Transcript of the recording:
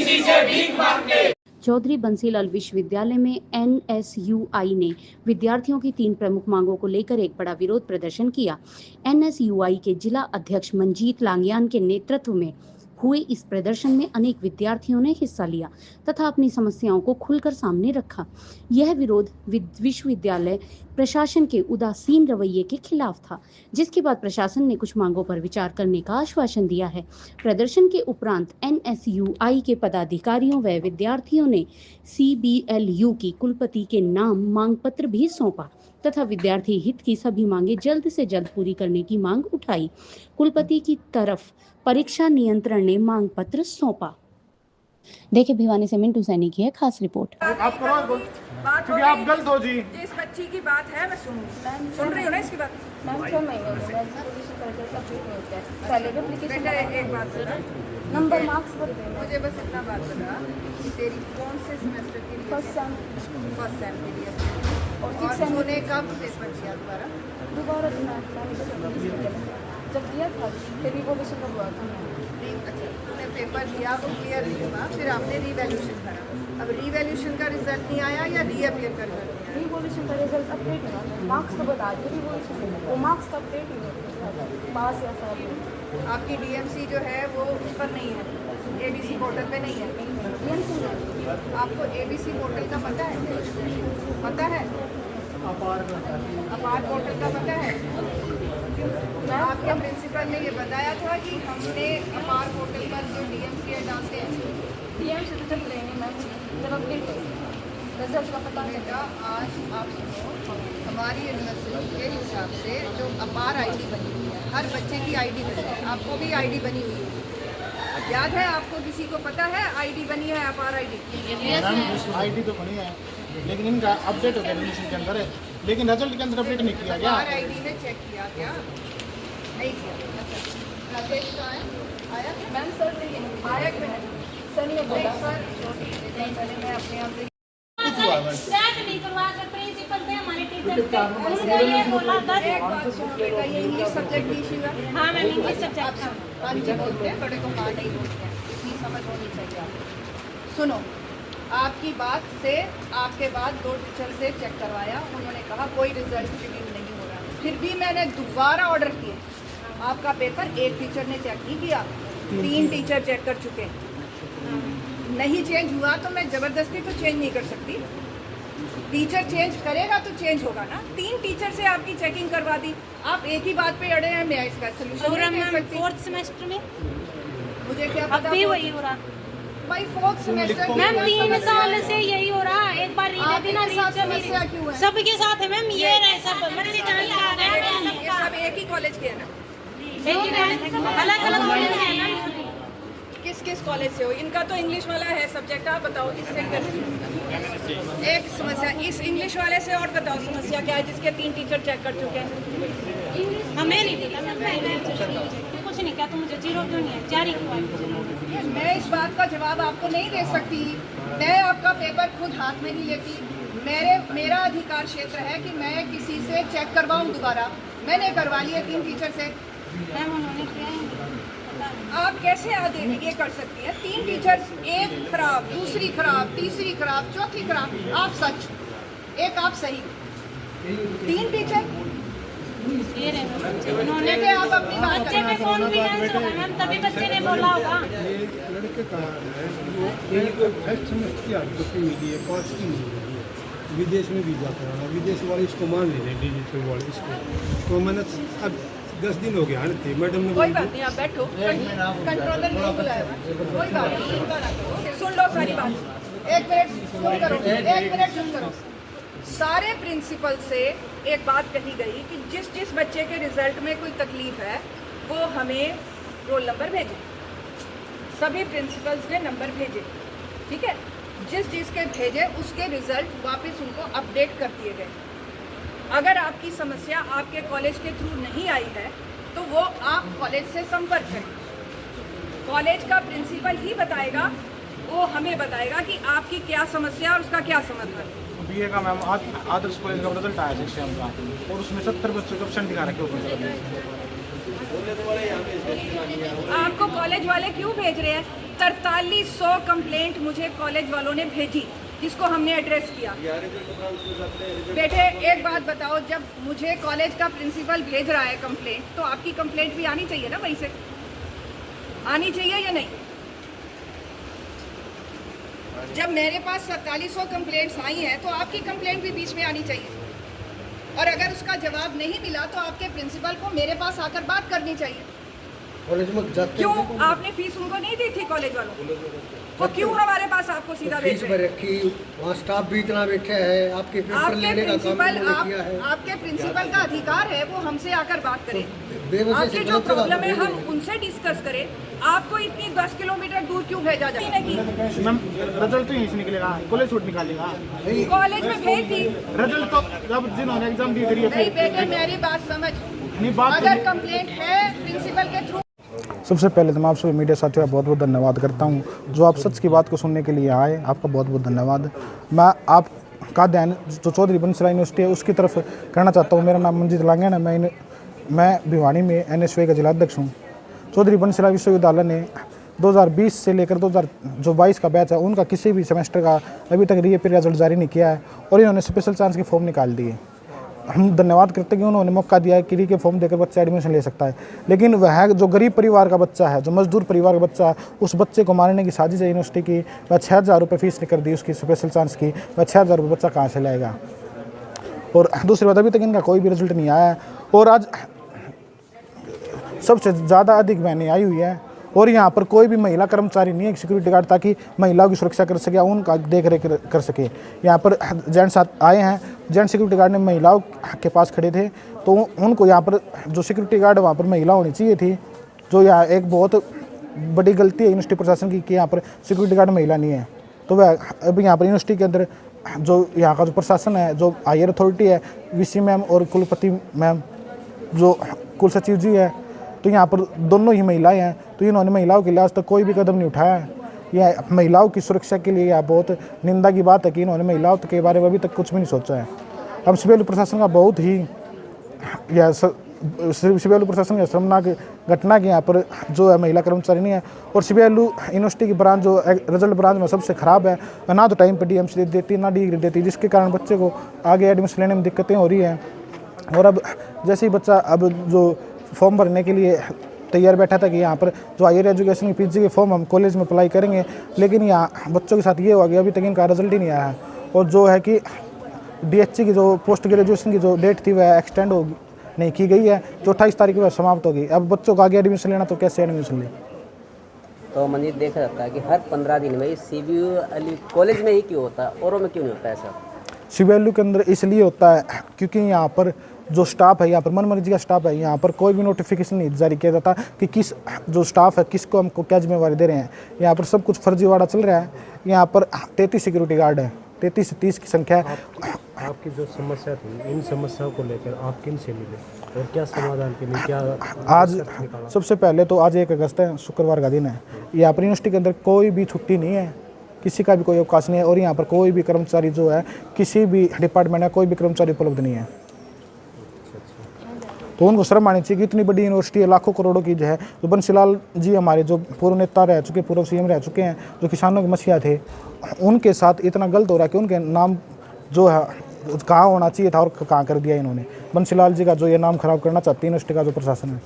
किसी से भीख मांगते। चौधरी बंसीलाल विश्वविद्यालय में एनएसयूआई ने विद्यार्थियों की 3 प्रमुख मांगों को लेकर एक बड़ा विरोध प्रदर्शन किया। एनएसयूआई के जिला अध्यक्ष मंजीत लांगियान के नेतृत्व में हुए इस प्रदर्शन में अनेक विद्यार्थियों ने हिस्सा लिया तथा अपनी समस्याओं को खुलकर सामने रखा। यह विरोध विश्वविद्यालय प्रशासन के उदासीन रवैये के खिलाफ था, जिसके बाद प्रशासन ने कुछ मांगों पर विचार करने का आश्वासन दिया है। प्रदर्शन के उपरांत एनएसयूआई के पदाधिकारियों व विद्यार्थियों ने सीबीएलयू की कुलपति के नाम मांग पत्र भी सौंपा तथा विद्यार्थी हित की सभी मांगे जल्द से जल्द पूरी करने की मांग उठाई। कुलपति की तरफ परीक्षा नियंत्रण ने मांग पत्र सौंपा। देखिए भिवानी से मिंटू सैनी की है खास रिपोर्ट। आप करो क्योंकि आप गलत हो जी। जिस बच्ची की बात है मैं सुन रही हूँ ना इसकी बात। मैम 6 महीने हो गए सैलरी एप्लीकेशन। एक बात बता, नंबर मार्क्स बताइए मुझे बस इतना बात बता कि तेरी कौन से सेमेस्टर के लिए? फर्स्ट सेम के लिए। और तूने कब पेपर किया दोबारा जब दिया था फिर रिवोल्यूशन का हुआ था। अच्छा, तूने पेपर दिया वो क्लियर नहीं हुआ, फिर आपने रीवैल्यूशन करा। अब रीवैल्यूशन का रिजल्ट नहीं आया या रीअपियर का रिजल्ट? रिवोल्यूशन का रिजल्ट अपडेट हुआ, मार्क्स तो बता दिए रिवोल्यूशन वो मार्क्स का अपडेट ही हुआ पास या फेल। आपकी डीएमसी जो है वो उस पर नहीं है, एबीसी पोर्टल पे नहीं है। डीएमसी आपको एबीसी पोर्टल का पता है? पता है? अपार पोर्टल का पता है? आपके प्रिंसिपल ने ये बताया था कि हमने अपार पोर्टल पर जो डीएमसी डालते हैं। डीएमसी तो चल रहे हैं मैम, जब अपडेट रिजल्ट का पता बेटा आज आप सुनो, हमारी यूनिवर्सिटी के हिसाब से जो अपार आईडी बनी हुई है, हर बच्चे की आईडी बनी है, आपको भी आईडी बनी हुई है। याद है आपको? किसी को पता है आईडी बनी है अपार आईडी? आईडी तो बनी है लेकिन इनका अपडेट हो गया एडमिशन के अंदर है, लेकिन रिजल्ट के अंदर अपडेट नहीं किया गया। अपार आईडी ने चेक किया क्या? नहीं किया। अच्छा, राजेश का आया मैम सर ने आया कि नहीं? सर ने बोला सर पहले मैं अपने आप नहीं करवा सकते, प्रिंसिपल थे हमारे टीचर थे, उन्होंने ये बोला 10। एक बात सुनो बेटा, ये इंग्लिश सब्जेक्ट की इशू है। हाँ मैम इंग्लिश सब्जेक्ट था। हाँ जी बोलते हैं, बड़े को हाँ नहीं बोलते हैं, इतनी समझ होनी चाहिए आपको। सुनो, आपकी बात से आपके बाद 2 टीचर से चेक करवाया, उन्होंने कहा कोई रिजल्ट रिवील नहीं हो रहा। फिर भी मैंने दोबारा ऑर्डर किए, आपका पेपर एक टीचर ने चेक नहीं किया, 3 टीचर चेक कर चुके। नहीं चेंज हुआ तो मैं ज़बरदस्ती तो चेंज नहीं कर सकती, टीचर चेंज करेगा तो चेंज होगा ना। 3 टीचर से आपकी चेकिंग करवा दी, आप एक ही बात पे अड़े हैं, मैं इसका सोल्यूशन नहीं दे सकती। 4th सेमेस्टर में मुझे क्या अब पता भी वही हो रहा भाई 4th सेमेस्टर मैम, 3 साल से यही हो रहा। एक बार समस्या क्यों है? सबके साथ है मैम, ये रहे सब मर्जी चांस आ रहे हैं, ये सब एक ही कॉलेज के है ना? अलग अलग कॉलेज है ना। किस किस कॉलेज से हो? इनका तो इंग्लिश वाला है सब्जेक्ट, आप बताओ इससे एक समस्या। इस इंग्लिश वाले से और बताओ समस्या क्या है जिसके 3 टीचर चेक कर चुके हैं? हमें नहीं पता मैम, कुछ नहीं, क्या तो मुझे 0 क्यों नहीं है, 4 ही। मैं इस बात का जवाब आपको नहीं दे सकती, मैं आपका पेपर खुद हाथ में नहीं लेती। मेरा अधिकार क्षेत्र है कि मैं किसी से चेक करवाऊँ दोबारा। मैंने करवा लिए 3 टीचर से। मैम उन्होंने किया है। आप कैसे ये कर सकती हैं? 3 टीचर, एक खराब, दूसरी खराब, तीसरी खराब, चौथी खराब, आप सच, एक आप सही, 3 टीचर। उन्होंने आप अपनी बात बच्चे पे कॉन्फिडेंस होगा मैम, तभी बच्चे ने बोला होगा। लड़के का है वो फर्स्ट सेमेस्टर की आपको मिली है, 5 की मिली है, विदेश में वीजा कराना, विदेश वाले इसको मान ले रहे डिजिटल वाले इसको। तो मैंने अब 10 दिन हो गया आने मैडम ने। कोई बात नहीं, आप बैठो, कंट्रोलर नहीं बुलाया, कोई बात नहीं, चिंता ना करो, सुन लो सारी बात। 1 मिनट सुन करो, 1 मिनट सुन करो। सारे प्रिंसिपल से एक बात कही गई कि जिस जिस बच्चे के रिजल्ट में कोई तकलीफ है वो हमें रोल नंबर भेजे। सभी प्रिंसिपल्स ने नंबर भेजे, ठीक है? जिस जिसके भेजे उसके रिजल्ट वापस उनको अपडेट कर दिए गए। अगर आपकी समस्या आपके कॉलेज के थ्रू नहीं आई है तो वो आप कॉलेज से संपर्क करें। कॉलेज का प्रिंसिपल ही बताएगा, वो हमें बताएगा कि आपकी क्या समस्या और उसका क्या समाधान। बीए का मैम आदर्श कॉलेज का रिजल्ट आया 6 का, और उसमें 70 बच्चों को ऑप्शन दिखा रखे ऊपर। आपको कॉलेज वाले क्यों भेज रहे हैं? 4300 कंप्लेंट मुझे कॉलेज वालों ने भेजी, जिसको हमने एड्रेस किया। बेटे एक बात बताओ, जब मुझे कॉलेज का प्रिंसिपल भेज रहा है कंप्लेंट, तो आपकी कंप्लेंट भी आनी चाहिए ना, वहीं से आनी चाहिए या नहीं? जब मेरे पास 4700 कंप्लेंट्स आई हैं, तो आपकी कंप्लेंट भी बीच में आनी चाहिए। और अगर उसका जवाब नहीं मिला तो आपके प्रिंसिपल को मेरे पास आकर बात करनी चाहिए। कॉलेज में जाते क्यों आपने फीस उनको नहीं दी थी कॉलेज वालों को? वो क्यों हमारे पास आपको सीधा भेज फीस रहे भर हैं? रखी, वहाँ स्टाफ भी इतना बैठे हैं, आपके पेपर लेने का काम उन्होंने किया है। आपके प्रिंसिपल का अधिकार है वो हमसे आकर बात करें, बेवजह आपकी से जो गलत जगह प्रॉब्लम है पे हम उनसे डिस्कस करें। आपको इतनी 10 किलोमीटर दूर क्यों भेजा जाए? मैम रिजल्ट तो यहीं से निकलेगा, कॉलेज छूट निकालेगा। कॉलेज में भेज दी, रिजल्ट तो जब जिन्होंने एग्जाम दी करी नहीं बेटे मेरी बात समझ। नहीं बात अगर कंप्लेंट है प्रिंसिपल के थ्रू। सबसे पहले तो मैं आप सभी मीडिया साथियों का बहुत बहुत धन्यवाद करता हूं जो आप सच की बात को सुनने के लिए आए, आपका बहुत बहुत धन्यवाद। मैं आपका ध्यान जो चौधरी बंसीलाल यूनिवर्सिटी है उसकी तरफ करना चाहता हूं। मेरा नाम मंजीत लांघियान है, मैं भिवानी में NSUI का जिला अध्यक्ष हूँ। चौधरी बंसीलाल विश्वविद्यालय ने 2020 से लेकर 2022 का बैच है उनका किसी भी सेमेस्टर का अभी तक रीअपीयर रिजल्ट जारी नहीं किया है और इन्होंने स्पेशल चांस के फॉर्म निकाल दिए। हम धन्यवाद करते हैं कि उन्होंने मौका दिया है कि री के फॉर्म देकर बच्चा एडमिशन ले सकता है, लेकिन वह जो गरीब परिवार का बच्चा है, जो मजदूर परिवार का बच्चा है, उस बच्चे को मारने की साजिश है यूनिवर्सिटी की। वह 6000 रुपये फीस कर दी उसकी स्पेशल चांस की, वह 6000 रुपये बच्चा कहाँ से लाएगा? और दूसरी बात, अभी तक इनका कोई भी रिजल्ट नहीं आया है और आज सबसे ज़्यादा अधिक बहनें आई हुई है और यहाँ पर कोई भी महिला कर्मचारी नहीं है सिक्योरिटी गार्ड, ताकि महिलाओं की सुरक्षा कर सके, उनका देख रेख कर सके। यहाँ पर जेंट्स आए हैं, जेंट्स सिक्योरिटी गार्ड ने महिलाओं के पास खड़े थे, तो उनको यहाँ पर जो सिक्योरिटी गार्ड वहाँ पर महिला होनी चाहिए थी, जो यहाँ एक बहुत बड़ी गलती है यूनिवर्सिटी प्रशासन की कि यहाँ पर सिक्योरिटी गार्ड महिला नहीं है। तो वह अभी यहाँ पर यूनिवर्सिटी के अंदर जो यहाँ का जो प्रशासन है, जो हायर अथॉरिटी है, VC मैम और कुलपति मैम, जो कुल सचिव जी है, तो यहाँ पर दोनों ही महिलाएं हैं, तो इन्होंने महिलाओं के लिए आज तक कोई भी कदम नहीं उठाया है। यह महिलाओं की सुरक्षा के लिए यह बहुत निंदा की बात है कि इन्होंने महिलाओं के बारे में अभी तक कुछ भी नहीं सोचा है। हम सिविल प्रशासन का बहुत ही सिविल प्रशासन की शर्मनाक घटना की यहाँ पर जो है महिला कर्मचारी नहीं है। और CBLU यूनिवर्सिटी की ब्रांच जो रिजल्ट ब्रांच में सबसे ख़राब है, ना तो टाइम पर DMC देती ना डिग्री देती, जिसके कारण बच्चे को आगे एडमिशन लेने में दिक्कतें हो रही हैं। और अब जैसे ही बच्चा अब जो फॉर्म भरने के लिए तैयार बैठा था कि यहाँ पर जो हायर एजुकेशन की PG के फॉर्म हम कॉलेज में अप्लाई करेंगे, लेकिन यहाँ बच्चों के साथ ये हुआ कि अभी तक इनका रिजल्ट ही नहीं आया है। और जो है कि DHC की जो पोस्ट ग्रेजुएशन की जो डेट थी वह एक्सटेंड नहीं की गई है, जो 28 तारीख को समाप्त होगी। अब बच्चों को आगे एडमिशन लेना तो कैसे एडमिशन ले? तो मंजीत देखा जाता है कि हर 15 दिन में CBLU कॉलेज में ही क्यों होता है, औरों में क्यों नहीं होता है ऐसा? CBLU के अंदर इसलिए होता है क्योंकि यहाँ पर जो स्टाफ है, यहाँ पर मनमर्जी का स्टाफ है, यहाँ पर कोई भी नोटिफिकेशन नहीं जारी किया जाता कि किस जो स्टाफ है किसको हमको क्या जिम्मेवारी दे रहे हैं। यहाँ पर सब कुछ फर्जीवाड़ा चल रहा है। यहाँ पर 33 सिक्योरिटी गार्ड है, 33 से 30 की संख्या है। आपकी जो समस्या थी, इन समस्याओं को लेकर आप किन से मिले और क्या समाधान के लिए क्या आज सबसे पहले तो आज 1 अगस्त है, शुक्रवार का दिन है। यहाँ पर यूनिवर्सिटी के अंदर कोई भी छुट्टी नहीं है, किसी का भी कोई अवकाश नहीं है और यहाँ पर कोई भी कर्मचारी जो है किसी भी डिपार्टमेंट में कोई भी कर्मचारी उपलब्ध नहीं है। तो उनको शर्म आनी चाहिए कि इतनी बड़ी यूनिवर्सिटी है, लाखों करोड़ों की जो है। जो बंसीलाल जी हमारे जो पूर्व नेता रह चुके, पूर्व CM रह चुके हैं, जो किसानों के मसीहा थे, उनके साथ इतना गलत हो रहा है कि उनके नाम जो है कहाँ होना चाहिए था और कहाँ कर दिया इन्होंने। बंसीलाल जी का जो ये नाम खराब करना चाहती है यूनिवर्सिटी का जो प्रशासन है।